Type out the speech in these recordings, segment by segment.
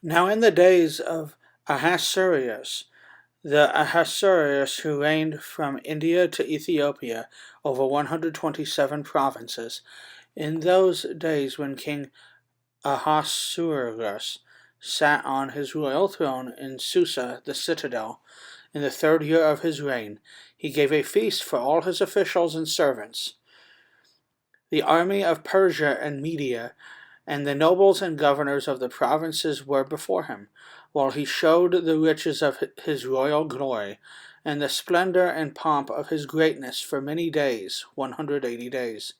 Now in the days of Ahasuerus, the Ahasuerus who reigned from India to Ethiopia over 127 provinces, in those days when King Ahasuerus sat on his royal throne in Susa, the citadel, in the 3rd year of his reign, he gave a feast for all his officials and servants. The army of Persia and Media and the nobles and governors of the provinces were before him, while he showed the riches of his royal glory, and the splendor and pomp of his greatness for many days, 180 days.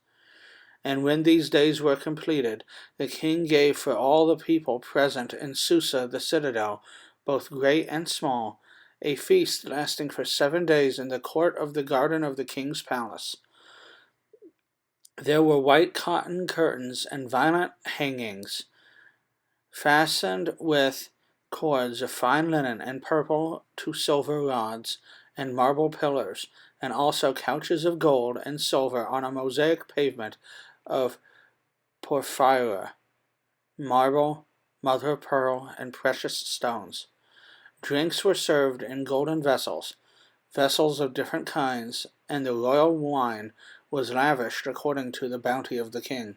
And when these days were completed, the king gave for all the people present in Susa the citadel, both great and small, a feast lasting for 7 days in the court of the garden of the king's palace. There were white cotton curtains and violet hangings, fastened with cords of fine linen and purple to silver rods, and marble pillars, and also couches of gold and silver on a mosaic pavement of porphyra, marble, mother of pearl, and precious stones. Drinks were served in golden vessels, vessels of different kinds, and the royal wine was lavished according to the bounty of the king.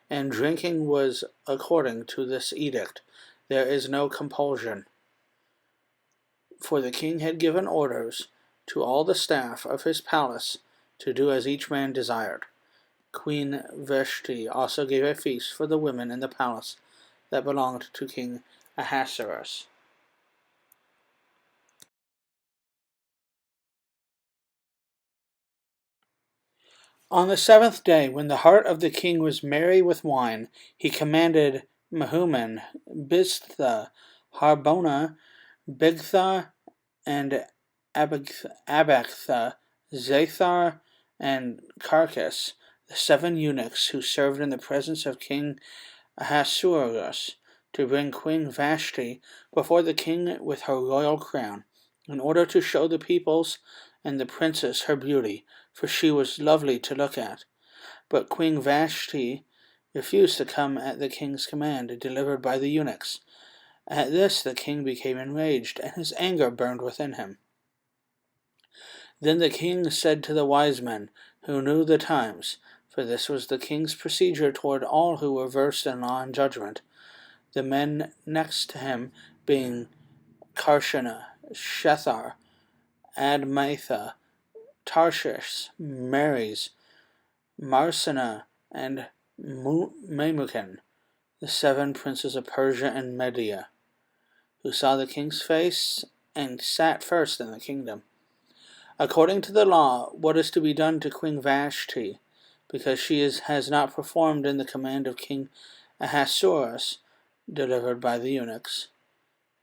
And drinking was according to this edict. There is no compulsion. For the king had given orders to all the staff of his palace to do as each man desired. Queen Vashti also gave a feast for the women in the palace that belonged to King Ahasuerus. On the 7th day, when the heart of the king was merry with wine, he commanded Mehuman, Biztha, Harbona, Bigtha, and Abagtha, Zathar, and Carcass, the 7 eunuchs who served in the presence of King Ahasuerus, to bring Queen Vashti before the king with her royal crown, in order to show the peoples and the princes her beauty, for she was lovely to look at. But Queen Vashti refused to come at the king's command, delivered by the eunuchs. At this the king became enraged, and his anger burned within him. Then the king said to the wise men, who knew the times, for this was the king's procedure toward all who were versed in law and judgment, the men next to him being Karshana, Shethar, Admatha, Tarshish, Meres, Marsana, and Memucan, the 7 princes of Persia and Media, who saw the king's face and sat first in the kingdom. According to the law, what is to be done to Queen Vashti, because she has not performed in the command of King Ahasuerus, delivered by the eunuchs?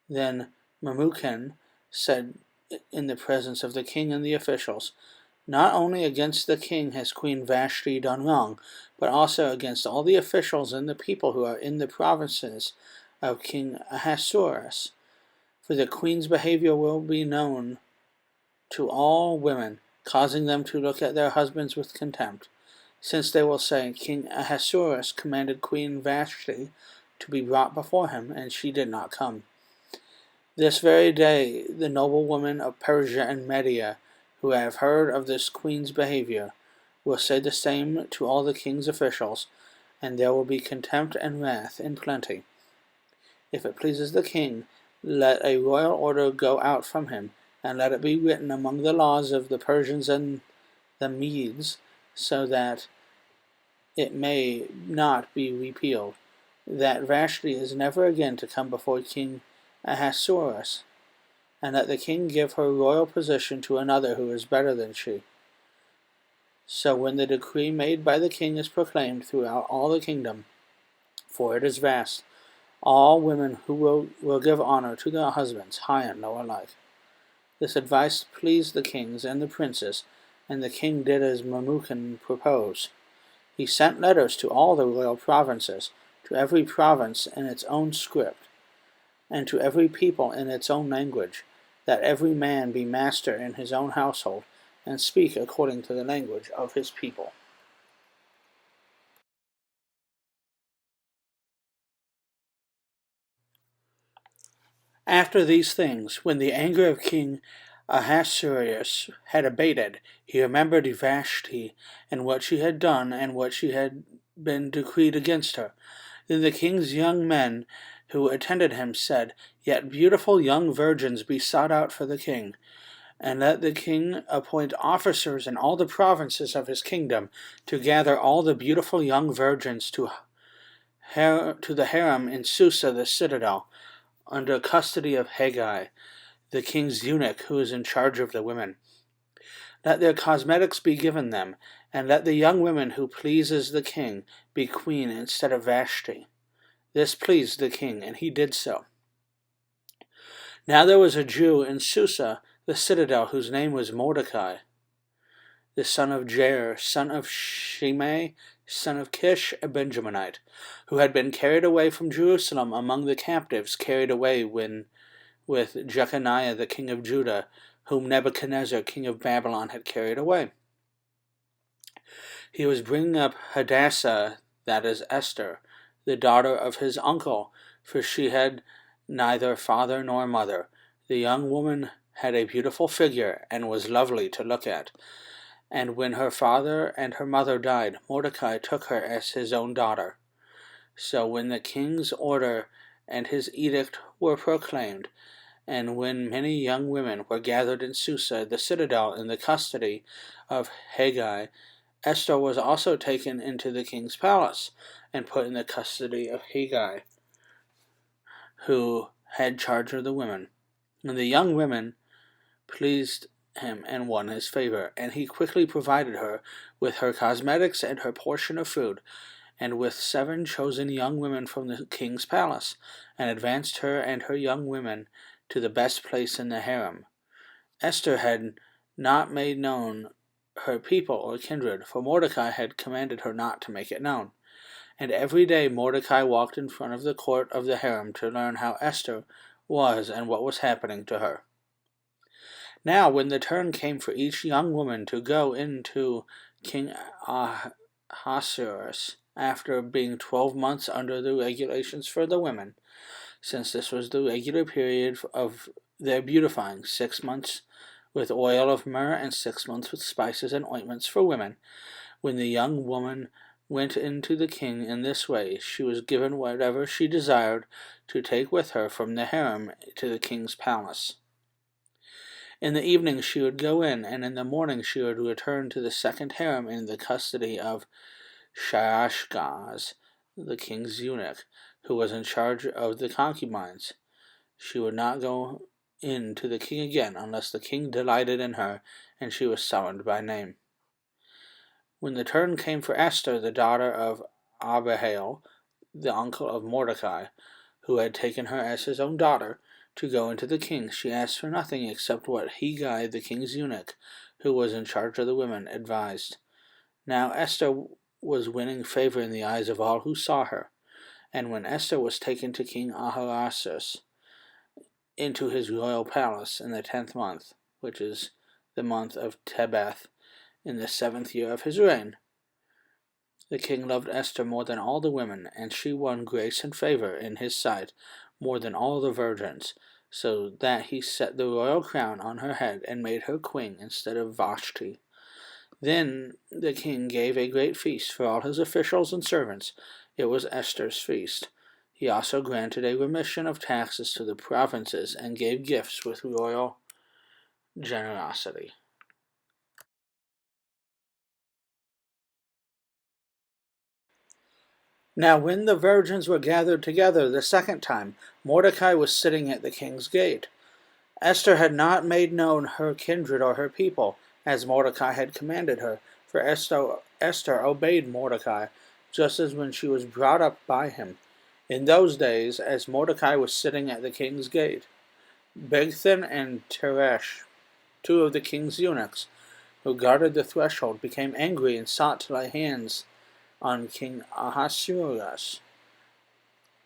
Then Memucan said in the presence of the king and the officials, not only against the king has Queen Vashti done wrong, but also against all the officials and the people who are in the provinces of King Ahasuerus. For the queen's behavior will be known to all women, causing them to look at their husbands with contempt, since they will say, King Ahasuerus commanded Queen Vashti to be brought before him, and she did not come. This very day the noble women of Persia and Media, who have heard of this queen's behavior, will say the same to all the king's officials, and there will be contempt and wrath in plenty. If it pleases the king, let a royal order go out from him, and let it be written among the laws of the Persians and the Medes, so that it may not be repealed, that Vashti is never again to come before King Ahasuerus, and that the king give her royal position to another who is better than she. So when the decree made by the king is proclaimed throughout all the kingdom, for it is vast, all women who will give honor to their husbands, high and low alike. This advice pleased the kings and the princes, and the king did as Memucan proposed. He sent letters to all the royal provinces, to every province in its own script, and to every people in its own language, that every man be master in his own household, and speak according to the language of his people. After these things, when the anger of King Ahasuerus had abated, he remembered Vashti and what she had done and what she had been decreed against her. Then the king's young men who attended him said, Yet beautiful young virgins be sought out for the king, and let the king appoint officers in all the provinces of his kingdom to gather all the beautiful young virgins to the harem in Susa the citadel, under custody of Haggai, the king's eunuch who is in charge of the women. Let their cosmetics be given them, and let the young woman who pleases the king be queen instead of Vashti. This pleased the king, and he did so. Now there was a Jew in Susa, the citadel, whose name was Mordecai, the son of Jair, son of Shimei, son of Kish, a Benjaminite, who had been carried away from Jerusalem among the captives carried away with Jeconiah the king of Judah, whom Nebuchadnezzar king of Babylon had carried away. He was bringing up Hadassah, that is Esther, the daughter of his uncle, for she had neither father nor mother. The young woman had a beautiful figure, and was lovely to look at. And when her father and her mother died, Mordecai took her as his own daughter. So when the king's order and his edict were proclaimed, and when many young women were gathered in Susa, the citadel, in the custody of Haggai, Esther was also taken into the king's palace, and put in the custody of Haggai, who had charge of the women. And the young women pleased him and won his favor, and he quickly provided her with her cosmetics and her portion of food, and with 7 chosen young women from the king's palace, and advanced her and her young women to the best place in the harem. Esther had not made known her people or kindred, for Mordecai had commanded her not to make it known. And every day Mordecai walked in front of the court of the harem to learn how Esther was and what was happening to her. Now when the turn came for each young woman to go into King Ahasuerus, after being 12 months under the regulations for the women, since this was the regular period of their beautifying, 6 months with oil of myrrh and 6 months with spices and ointments for women, when the young woman went into the king in this way, she was given whatever she desired to take with her from the harem to the king's palace. In the evening she would go in, and in the morning she would return to the second harem in the custody of Shaashgaz, the king's eunuch, who was in charge of the concubines. She would not go in to the king again unless the king delighted in her, and she was summoned by name. When the turn came for Esther, the daughter of Abihail, the uncle of Mordecai, who had taken her as his own daughter, to go into the king, she asked for nothing except what Haggai, the king's eunuch, who was in charge of the women, advised. Now Esther was winning favor in the eyes of all who saw her. And when Esther was taken to King Ahasuerus into his royal palace in the 10th month, which is the month of Tebeth, in the 7th year of his reign, the king loved Esther more than all the women, and she won grace and favor in his sight more than all the virgins, so that he set the royal crown on her head and made her queen instead of Vashti. Then the king gave a great feast for all his officials and servants. It was Esther's feast. He also granted a remission of taxes to the provinces and gave gifts with royal generosity. Now when the virgins were gathered together the second time, Mordecai was sitting at the king's gate. Esther had not made known her kindred or her people, as Mordecai had commanded her, for Esther obeyed Mordecai, just as when she was brought up by him. In those days, as Mordecai was sitting at the king's gate, Bigthan and Teresh, 2 of the king's eunuchs, who guarded the threshold, became angry and sought to lay hands on King Ahasuerus.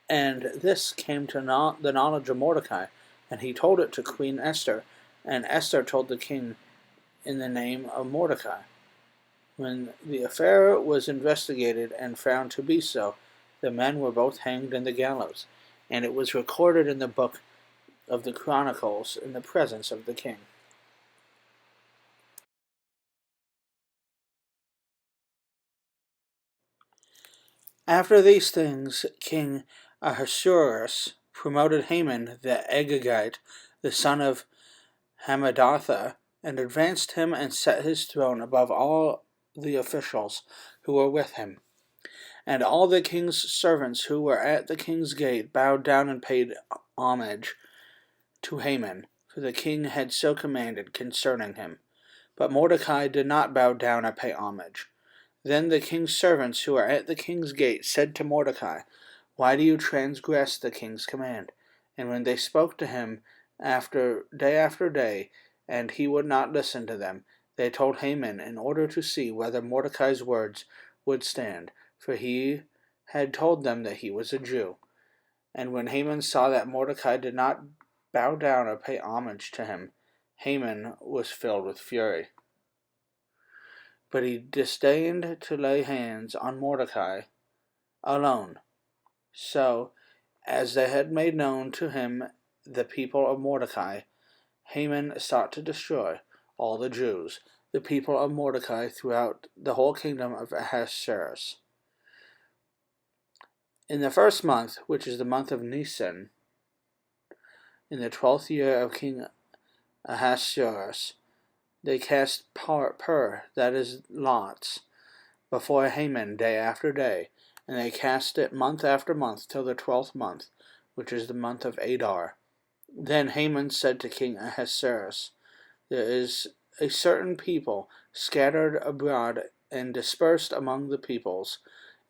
And this came to the knowledge of Mordecai, and he told it to Queen Esther, and Esther told the king in the name of Mordecai. When the affair was investigated and found to be so, the men were both hanged in the gallows, and it was recorded in the book of the Chronicles in the presence of the king. After these things, King Ahasuerus promoted Haman the Agagite, the son of Hammedatha, and advanced him and set his throne above all the officials who were with him. And all the king's servants who were at the king's gate bowed down and paid homage to Haman, for the king had so commanded concerning him. But Mordecai did not bow down or pay homage. Then the king's servants who were at the king's gate said to Mordecai, "Why do you transgress the king's command?" And when they spoke to him after day, and he would not listen to them, they told Haman in order to see whether Mordecai's words would stand, for he had told them that he was a Jew. And when Haman saw that Mordecai did not bow down or pay homage to him, Haman was filled with fury. But he disdained to lay hands on Mordecai alone. So, as they had made known to him the people of Mordecai, Haman sought to destroy all the Jews, the people of Mordecai, throughout the whole kingdom of Ahasuerus. In the first month, which is the month of Nisan, in the 12th year of King Ahasuerus, they cast that is, lots, before Haman day after day, and they cast it month after month till the 12th month, which is the month of Adar. Then Haman said to King Ahasuerus, "There is a certain people scattered abroad and dispersed among the peoples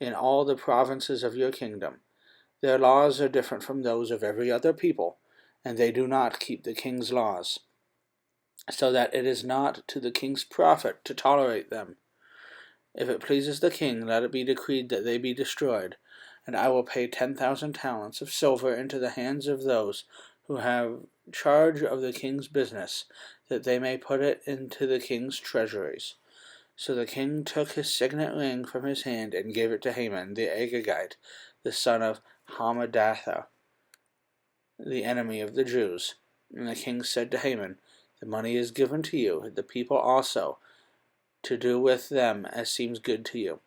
in all the provinces of your kingdom. Their laws are different from those of every other people, and they do not keep the king's laws, so that it is not to the king's profit to tolerate them. If it pleases the king, let it be decreed that they be destroyed, and I will pay 10,000 talents of silver into the hands of those who have charge of the king's business, that they may put it into the king's treasuries." So the king took his signet ring from his hand and gave it to Haman the Agagite, the son of Hammedatha, the enemy of the Jews. And the king said to Haman, "The money is given to you, the people also, to do with them as seems good to you."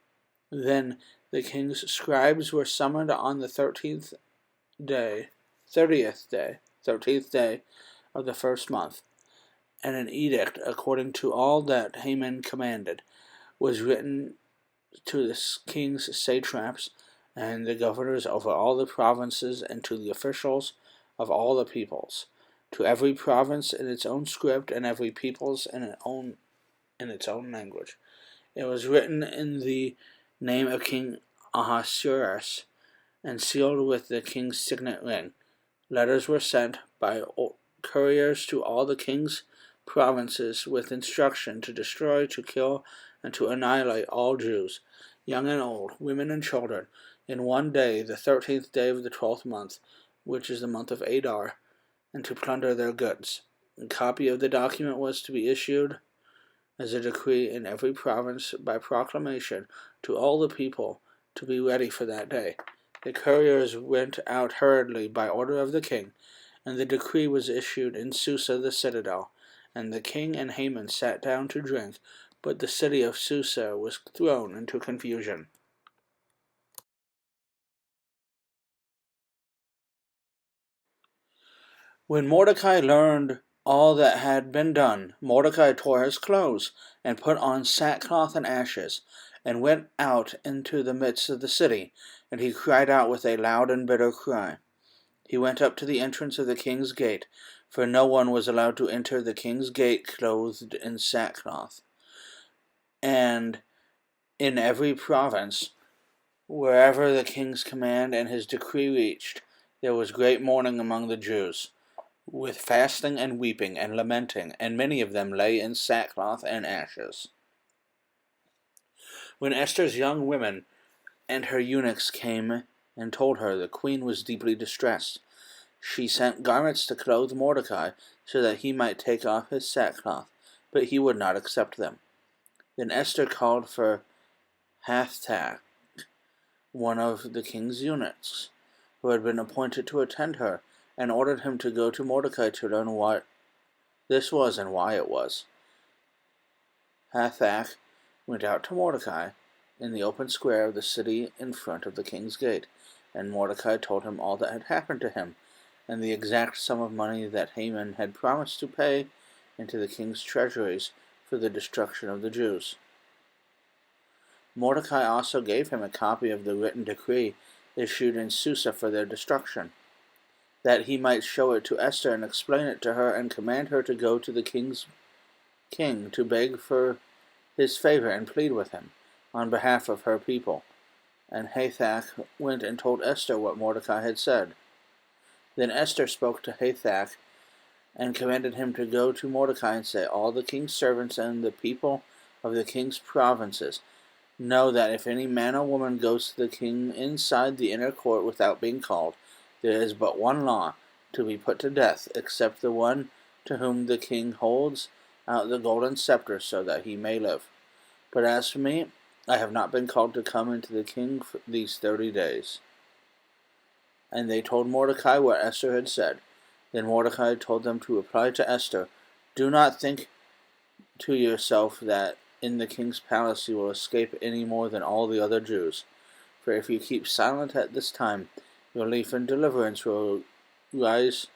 Then the king's scribes were summoned on the 13th day of the first month, and an edict, according to all that Haman commanded, was written to the king's satraps and the governors over all the provinces, and to the officials of all the peoples, to every province in its own script, and every peoples in its own language. It was written in the name of King Ahasuerus, and sealed with the king's signet ring. Letters were sent by couriers to all the king's provinces with instruction to destroy, to kill, and to annihilate all Jews, young and old, women and children, in one day, the 13th day of the 12th month, which is the month of Adar, and to plunder their goods. A copy of the document was to be issued as a decree in every province by proclamation to all the people to be ready for that day. The couriers went out hurriedly by order of the king, and the decree was issued in Susa the citadel. And the king and Haman sat down to drink, but the city of Susa was thrown into confusion. When Mordecai learned all that had been done, Mordecai tore his clothes, and put on sackcloth and ashes, and went out into the midst of the city, and he cried out with a loud and bitter cry. He went up to the entrance of the king's gate, for no one was allowed to enter the king's gate clothed in sackcloth. And in every province, wherever the king's command and his decree reached, there was great mourning among the Jews, with fasting and weeping and lamenting, and many of them lay in sackcloth and ashes. When Esther's young women and her eunuchs came and told her the queen was deeply distressed, she sent garments to clothe Mordecai, so that he might take off his sackcloth, but he would not accept them. Then Esther called for Hathach, one of the king's eunuchs, who had been appointed to attend her, and ordered him to go to Mordecai to learn what this was and why it was. Hathach went out to Mordecai in the open square of the city in front of the king's gate, and Mordecai told him all that had happened to him, and the exact sum of money that Haman had promised to pay into the king's treasuries for the destruction of the Jews. Mordecai also gave him a copy of the written decree issued in Susa for their destruction, that he might show it to Esther and explain it to her and command her to go to the king to beg for his favor and plead with him on behalf of her people. And Hathach went and told Esther what Mordecai had said. Then Esther spoke to Hathach and commanded him to go to Mordecai and say, "All the king's servants and the people of the king's provinces know that if any man or woman goes to the king inside the inner court without being called, there is but one law, to be put to death, except the one to whom the king holds out the golden scepter so that he may live. But as for me, I have not been called to come into the king for these 30 days. And they told Mordecai what Esther had said. Then Mordecai told them to reply to Esther, "Do not think to yourself that in the king's palace you will escape any more than all the other Jews. For if you keep silent at this time, relief and deliverance will rise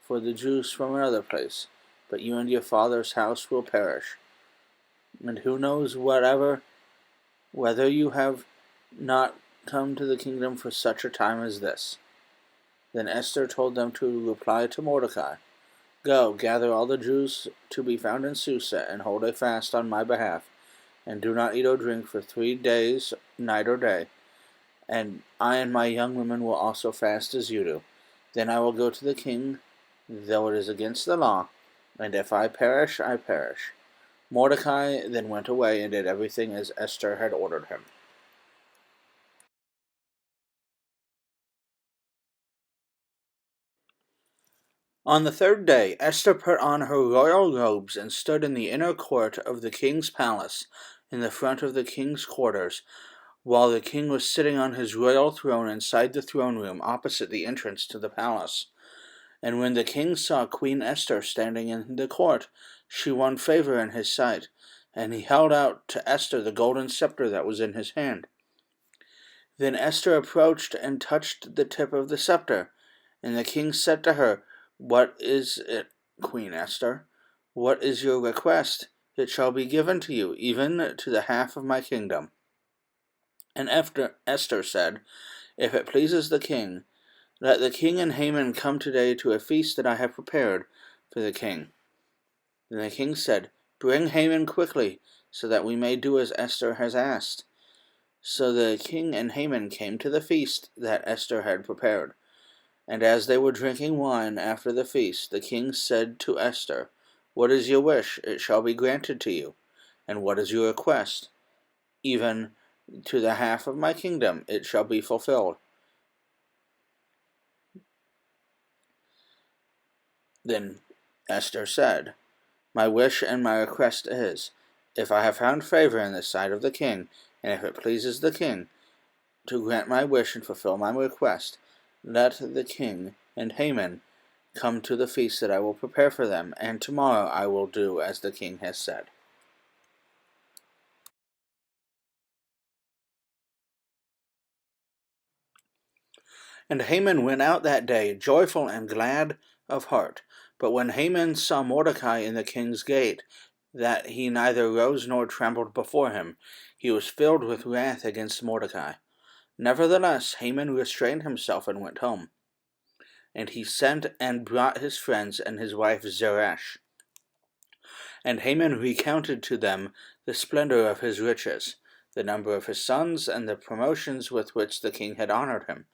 for the Jews from another place, but you and your father's house will perish. And who knows whether you have not come to the kingdom for such a time as this." Then Esther told them to reply to Mordecai, "Go, gather all the Jews to be found in Susa, and hold a fast on my behalf, and do not eat or drink for 3 days, night or day. And I and my young women will also fast as you do. Then I will go to the king, though it is against the law, and if I perish, I perish." Mordecai then went away and did everything as Esther had ordered him. On the 3rd day, Esther put on her royal robes and stood in the inner court of the king's palace, in the front of the king's quarters, while the king was sitting on his royal throne inside the throne room opposite the entrance to the palace. And when the king saw Queen Esther standing in the court, she won favor in his sight, and he held out to Esther the golden scepter that was in his hand. Then Esther approached and touched the tip of the scepter, and the king said to her, "What is it, Queen Esther? What is your request? It shall be given to you, even to the half of my kingdom." And Esther said, "If it pleases the king, let the king and Haman come today to a feast that I have prepared for the king." Then the king said, "Bring Haman quickly, so that we may do as Esther has asked." So the king and Haman came to the feast that Esther had prepared. And as they were drinking wine after the feast, the king said to Esther, "What is your wish? It shall be granted to you. And what is your request? Even to the half of my kingdom it shall be fulfilled." Then Esther said, "My wish and my request is, if I have found favor in the sight of the king, and if it pleases the king to grant my wish and fulfill my request, let the king and Haman come to the feast that I will prepare for them, and tomorrow I will do as the king has said." And Haman went out that day, joyful and glad of heart. But when Haman saw Mordecai in the king's gate, that he neither rose nor trembled before him, he was filled with wrath against Mordecai. Nevertheless, Haman restrained himself and went home. And he sent and brought his friends and his wife Zeresh. And Haman recounted to them the splendor of his riches, the number of his sons, and the promotions with which the king had honored him,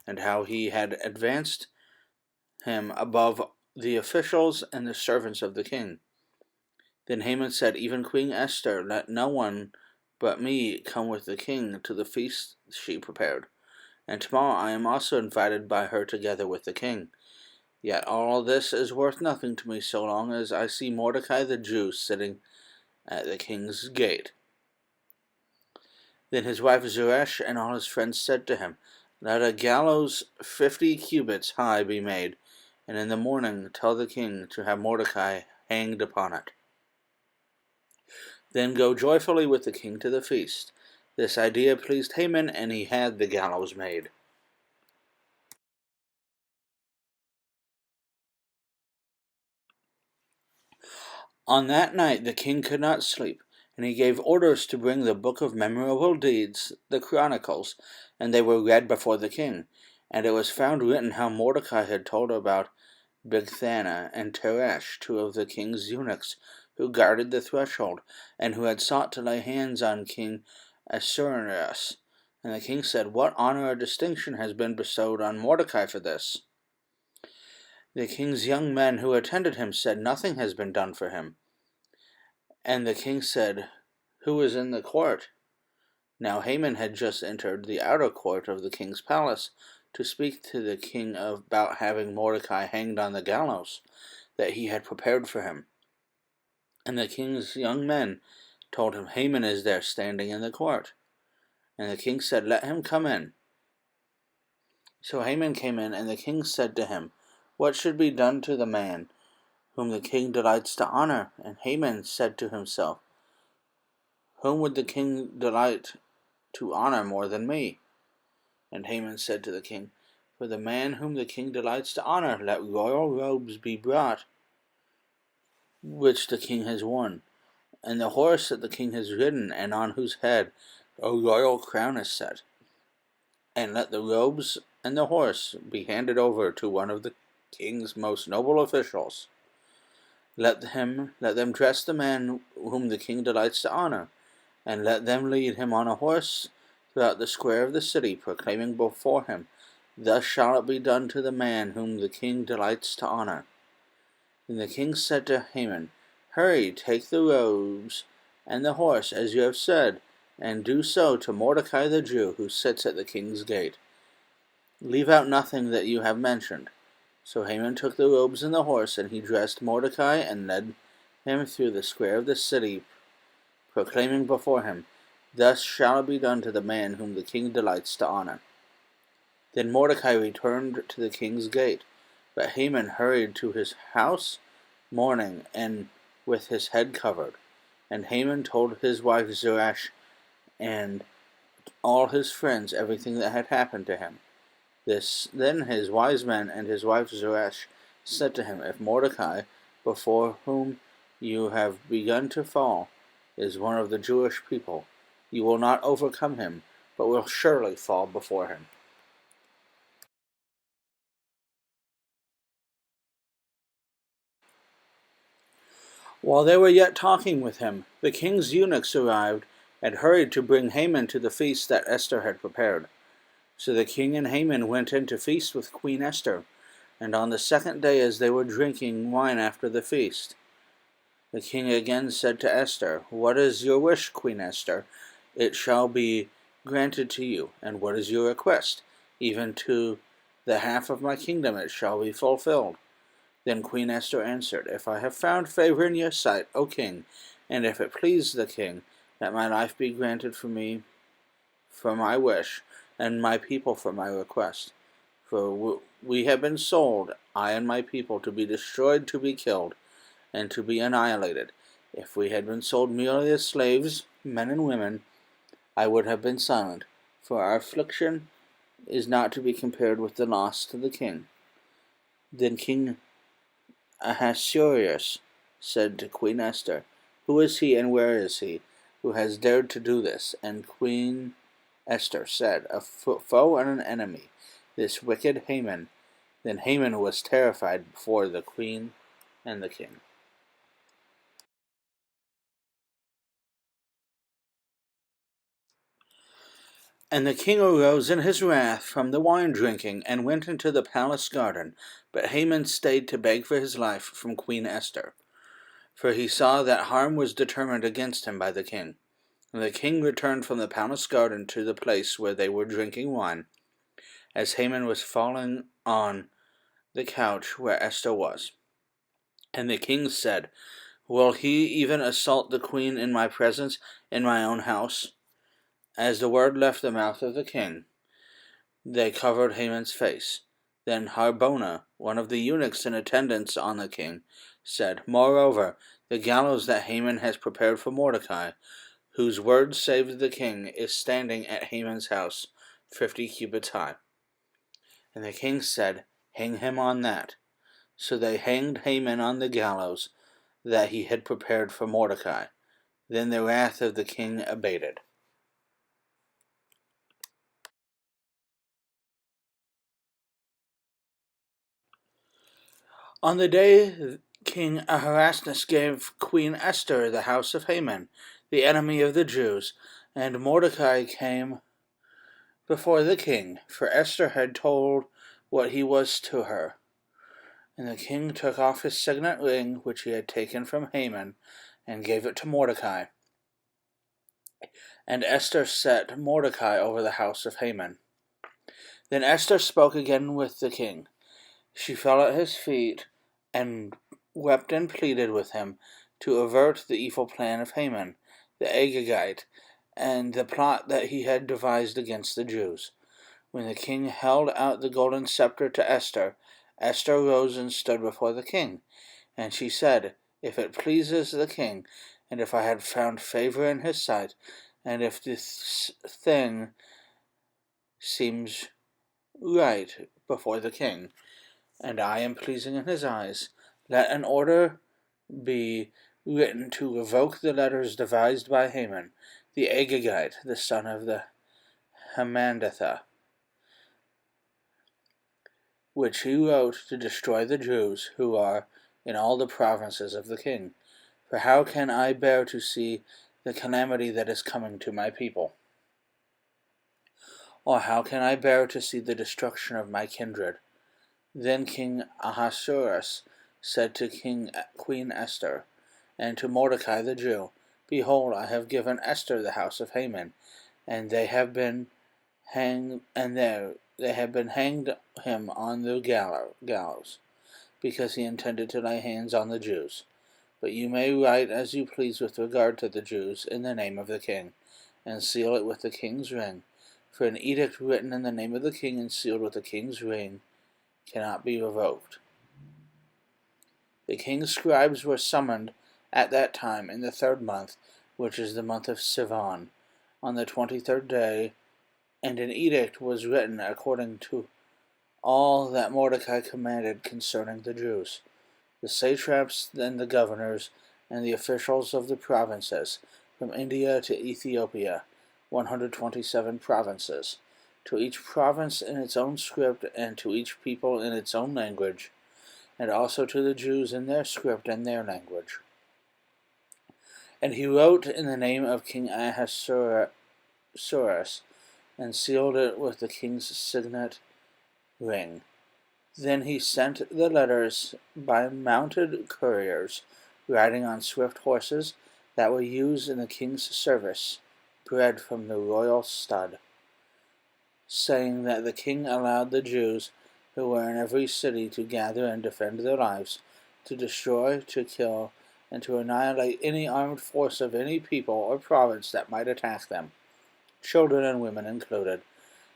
and how he had advanced him above the officials and the servants of the king. Then Haman said, "Even Queen Esther, let no one but me come with the king to the feast she prepared, and tomorrow I am also invited by her together with the king. Yet all this is worth nothing to me so long as I see Mordecai the Jew sitting at the king's gate." Then his wife Zeresh and all his friends said to him, "Let a gallows 50 cubits high be made, and in the morning tell the king to have Mordecai hanged upon it. Then go joyfully with the king to the feast." This idea pleased Haman, and he had the gallows made. On that night the king could not sleep, and he gave orders to bring the book of memorable deeds, the Chronicles, and they were read before the king. And it was found written how Mordecai had told about Bigthana and Teresh, two of the king's eunuchs, who guarded the threshold, and who had sought to lay hands on King Ahasuerus. And the king said, "What honor or distinction has been bestowed on Mordecai for this?" The king's young men who attended him said, "Nothing has been done for him." And the king said, "Who is in the court?" Now Haman had just entered the outer court of the king's palace to speak to the king about having Mordecai hanged on the gallows that he had prepared for him. And the king's young men told him, "Haman is there standing in the court." And the king said, "Let him come in." So Haman came in, and the king said to him, "What should be done to the man whom the king delights to honor?" And Haman said to himself, "Whom would the king delight to honor more than me?" And Haman said to the king, "For the man whom the king delights to honor, let royal robes be brought, which the king has worn, and the horse that the king has ridden, and on whose head a royal crown is set. And let the robes and the horse be handed over to one of the king's most noble officials. Let them dress the man whom the king delights to honor, and let them lead him on a horse throughout the square of the city, proclaiming before him, 'Thus shall it be done to the man whom the king delights to honor.'" Then the king said to Haman, "Hurry, take the robes and the horse, as you have said, and do so to Mordecai the Jew, who sits at the king's gate. Leave out nothing that you have mentioned." So Haman took the robes and the horse, and he dressed Mordecai and led him through the square of the city, proclaiming before him, "Thus shall it be done to the man whom the king delights to honor." Then Mordecai returned to the king's gate, but Haman hurried to his house, mourning and with his head covered. And Haman told his wife Zeresh and all his friends everything that had happened to him. Then his wise men and his wife Zeresh said to him, "If Mordecai, before whom you have begun to fall, is one of the Jewish people, you will not overcome him, but will surely fall before him." While they were yet talking with him, the king's eunuchs arrived and hurried to bring Haman to the feast that Esther had prepared. So the king and Haman went in to feast with Queen Esther. And on the second day, as they were drinking wine after the feast, the king again said to Esther, "What is your wish, Queen Esther? It shall be granted to you. And what is your request? Even to the half of my kingdom it shall be fulfilled." Then Queen Esther answered, "If I have found favor in your sight, O king, and if it please the king, that my life be granted for me for my wish, and my people for my request. For we have been sold, I and my people, to be destroyed, to be killed, and to be annihilated. If we had been sold merely as slaves, men and women, I would have been silent, for our affliction is not to be compared with the loss to the king." Then King Ahasuerus said to Queen Esther, "Who is he and where is he who has dared to do this?" And Queen Esther said, "A foe and an enemy, this wicked Haman." Then Haman was terrified before the queen and the king. And the king arose in his wrath from the wine drinking, and went into the palace garden. But Haman stayed to beg for his life from Queen Esther, for he saw that harm was determined against him by the king. And the king returned from the palace garden to the place where they were drinking wine, as Haman was falling on the couch where Esther was. And the king said, "Will he even assault the queen in my presence, in my own house?" As the word left the mouth of the king, they covered Haman's face. Then Harbona, one of the eunuchs in attendance on the king, said, "Moreover, the gallows that Haman has prepared for Mordecai, whose word saved the king, is standing at Haman's house, 50 cubits high." And the king said, "Hang him on that." So they hanged Haman on the gallows that he had prepared for Mordecai. Then the wrath of the king abated. On the day King Ahasuerus gave Queen Esther the house of Haman, the enemy of the Jews, and Mordecai came before the king, for Esther had told what he was to her. And the king took off his signet ring, which he had taken from Haman, and gave it to Mordecai. And Esther set Mordecai over the house of Haman. Then Esther spoke again with the king. She fell at his feet and wept and pleaded with him to avert the evil plan of Haman, the Agagite, and the plot that he had devised against the Jews. When the king held out the golden scepter to Esther, Esther rose and stood before the king. And she said, "If it pleases the king, and if I had found favor in his sight, and if this thing seems right before the king, and I am pleasing in his eyes, let an order be written to revoke the letters devised by Haman, the Agagite, the son of the Hammedatha, which he wrote to destroy the Jews who are in all the provinces of the king. For how can I bear to see the calamity that is coming to my people? Or how can I bear to see the destruction of my kindred?" Then King Ahasuerus said to Queen Esther, and to Mordecai the Jew, "Behold, I have given Esther the house of Haman, and they have been hanged him on the gallows, because he intended to lay hands on the Jews. But you may write as you please with regard to the Jews in the name of the king, and seal it with the king's ring. For an edict written in the name of the king and sealed with the king's ring cannot be revoked." The king's scribes were summoned at that time in the 3rd month, which is the month of Sivan, on the 23rd day, and an edict was written according to all that Mordecai commanded concerning the Jews. The satraps and the governors and the officials of the provinces, from India to Ethiopia, 127 provinces, to each province in its own script and to each people in its own language, and also to the Jews in their script and their language. And he wrote in the name of King Ahasuerus, and sealed it with the king's signet ring. Then he sent the letters by mounted couriers, riding on swift horses that were used in the king's service, bred from the royal stud, saying that the king allowed the Jews who were in every city to gather and defend their lives, to destroy, to kill, and to annihilate any armed force of any people or province that might attack them, children and women included,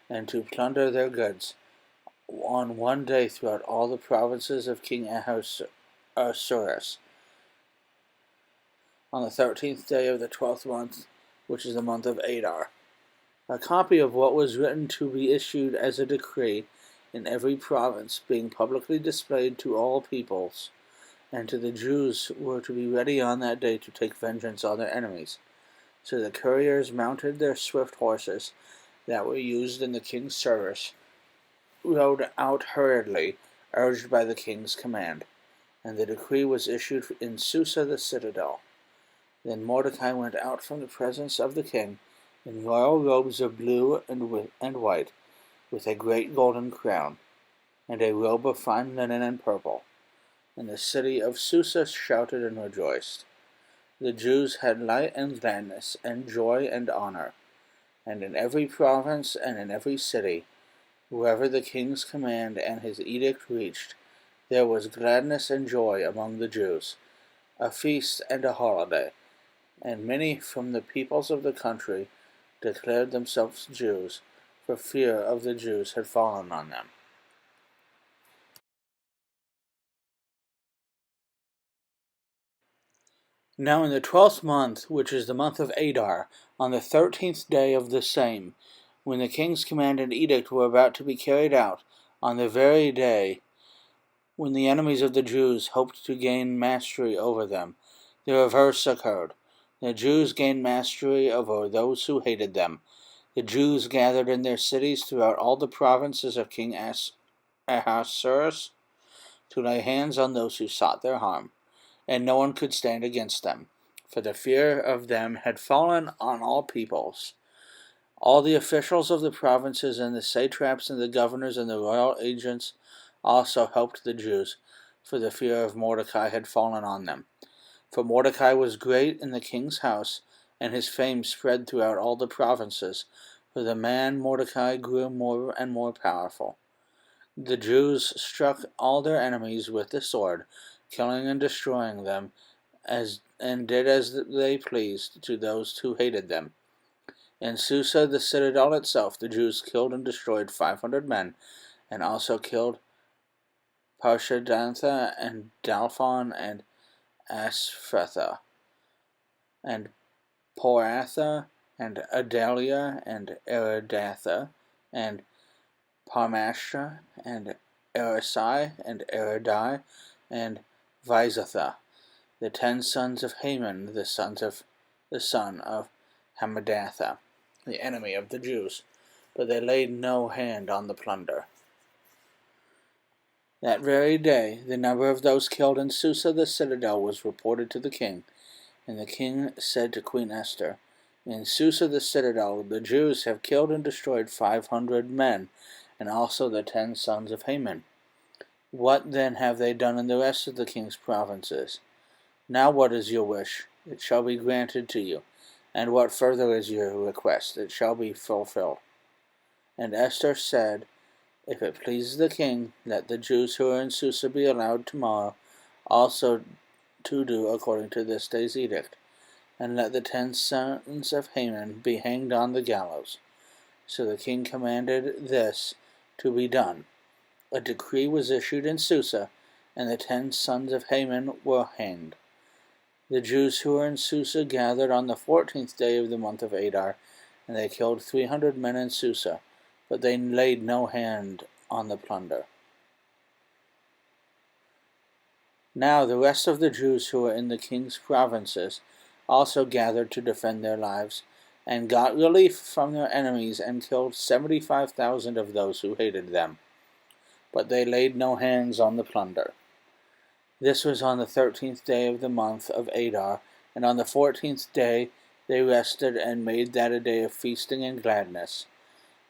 and to plunder their goods on one day throughout all the provinces of King Ahasuerus, on the 13th day of the 12th month, which is the month of Adar. A copy of what was written to be issued as a decree in every province, being publicly displayed to all peoples, and to the Jews were to be ready on that day to take vengeance on their enemies. So the couriers mounted their swift horses that were used in the king's service, rode out hurriedly, urged by the king's command, and the decree was issued in Susa the citadel. Then Mordecai went out from the presence of the king in royal robes of blue and white, with a great golden crown, and a robe of fine linen and purple. And the city of Susa shouted and rejoiced. The Jews had light and gladness, and joy and honor. And in every province and in every city, wherever the king's command and his edict reached, there was gladness and joy among the Jews, a feast and a holiday. And many from the peoples of the country declared themselves Jews, for fear of the Jews had fallen on them. Now in the 12th month, which is the month of Adar, on the 13th day of the same, when the king's command and edict were about to be carried out, on the very day when the enemies of the Jews hoped to gain mastery over them, the reverse occurred. The Jews gained mastery over those who hated them. The Jews gathered in their cities throughout all the provinces of King Ahasuerus to lay hands on those who sought their harm, and no one could stand against them, for the fear of them had fallen on all peoples. All the officials of the provinces and the satraps and the governors and the royal agents also helped the Jews, for the fear of Mordecai had fallen on them. For Mordecai was great in the king's house, and his fame spread throughout all the provinces, for the man Mordecai grew more and more powerful. The Jews struck all their enemies with the sword, killing and destroying them, and did as they pleased to those who hated them. In Susa, the citadel itself, the Jews killed and destroyed 500 men, and also killed Parshandantha and Dalphon and Asphatha, and Poratha, and Adalia, and Eridatha, and Parmashta, and Erisai, and Eridai, and Vizatha, the 10 sons of Haman, the son of Hammedatha, the enemy of the Jews, but they laid no hand on the plunder. That very day, the number of those killed in Susa the citadel was reported to the king, and the king said to Queen Esther, "In Susa the citadel the Jews have killed and destroyed 500 men, and also the 10 sons of Haman. What then have they done in the rest of the king's provinces? Now what is your wish? It shall be granted to you. And what further is your request? It shall be fulfilled." And Esther said, "If it pleases the king, let the Jews who are in Susa be allowed tomorrow also to do according to this day's edict, and let the 10 sons of Haman be hanged on the gallows." So the king commanded this to be done. A decree was issued in Susa, and the 10 sons of Haman were hanged. The Jews who were in Susa gathered on the 14th day of the month of Adar, and they killed 300 men in Susa, but they laid no hand on the plunder. Now the rest of the Jews who were in the king's provinces also gathered to defend their lives, and got relief from their enemies, and killed 75,000 of those who hated them, but they laid no hands on the plunder. This was on the 13th day of the month of Adar, and on the 14th day they rested and made that a day of feasting and gladness.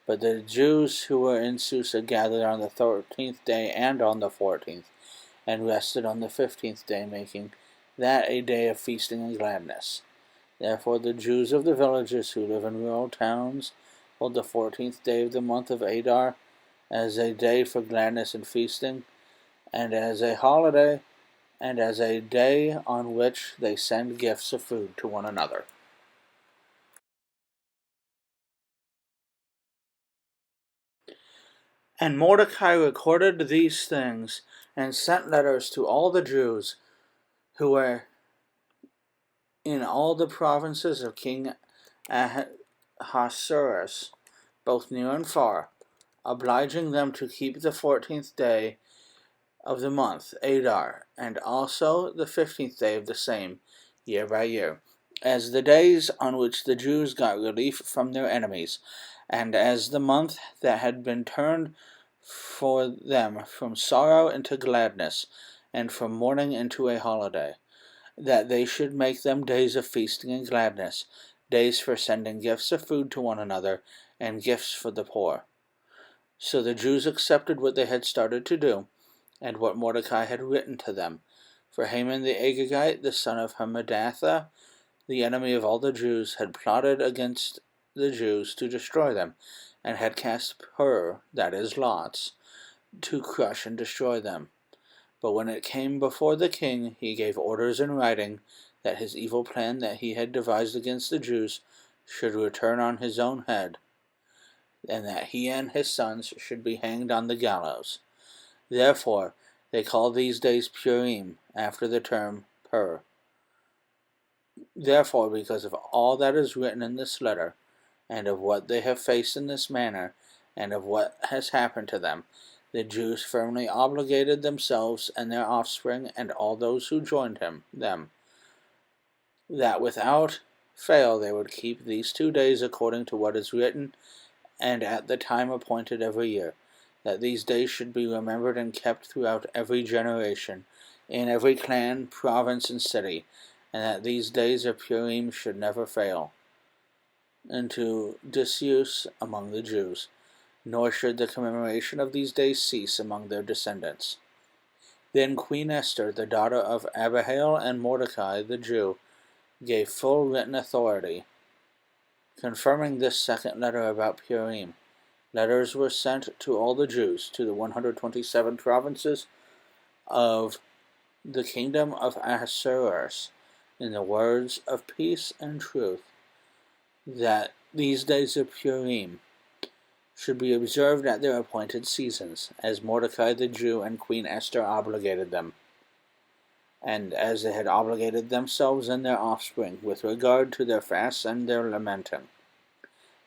But the Jews who were in Susa gathered on the 13th day and on the 14th, and rested on the 15th day, making that a day of feasting and gladness. Therefore the Jews of the villages who live in rural towns hold the 14th day of the month of Adar as a day for gladness and feasting, and as a holiday, and as a day on which they send gifts of food to one another. And Mordecai recorded these things, and sent letters to all the Jews who were in all the provinces of King Ahasuerus, both near and far, obliging them to keep the 14th day of the month, Adar, and also the 15th day of the same, year by year, as the days on which the Jews got relief from their enemies, and as the month that had been turned for them from sorrow into gladness, and from mourning into a holiday, that they should make them days of feasting and gladness, days for sending gifts of food to one another, and gifts for the poor. So the Jews accepted what they had started to do, and what Mordecai had written to them. For Haman the Agagite, the son of Hammedatha, the enemy of all the Jews, had plotted against the Jews to destroy them, and had cast pur, that is, lots, to crush and destroy them. But when it came before the king, he gave orders in writing that his evil plan that he had devised against the Jews should return on his own head, and that he and his sons should be hanged on the gallows. Therefore they call these days Purim, after the term Pur. Therefore, because of all that is written in this letter, and of what they have faced in this manner, and of what has happened to them, the Jews firmly obligated themselves and their offspring and all those who joined them, that without fail they would keep these 2 days according to what is written, and at the time appointed every year, that these days should be remembered and kept throughout every generation, in every clan, province, and city, and that these days of Purim should never fail into disuse among the Jews, nor should the commemoration of these days cease among their descendants. Then Queen Esther, the daughter of Abihail and Mordecai the Jew, gave full written authority, confirming this second letter about Purim. Letters were sent to all the Jews, to the 127 provinces of the kingdom of Ahasuerus, in the words of peace and truth, that these days of Purim should be observed at their appointed seasons, as Mordecai the Jew and Queen Esther obligated them, and as they had obligated themselves and their offspring with regard to their fasts and their lamenting.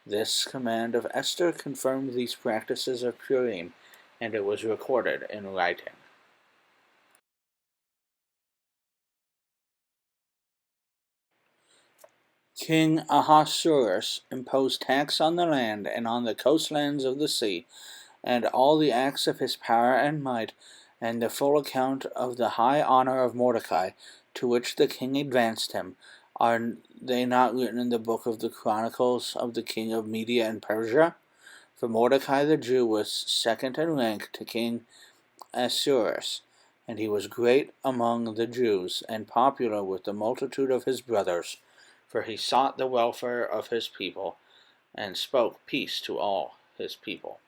This command of Esther confirmed these practices of Purim, and it was recorded in writing. King Ahasuerus imposed tax on the land and on the coastlands of the sea, and all the acts of his power and might, and the full account of the high honor of Mordecai, to which the king advanced him, are they not written in the book of the Chronicles of the king of Media and Persia? For Mordecai the Jew was second in rank to King Ahasuerus, and he was great among the Jews, and popular with the multitude of his brothers, for he sought the welfare of his people, and spoke peace to all his people.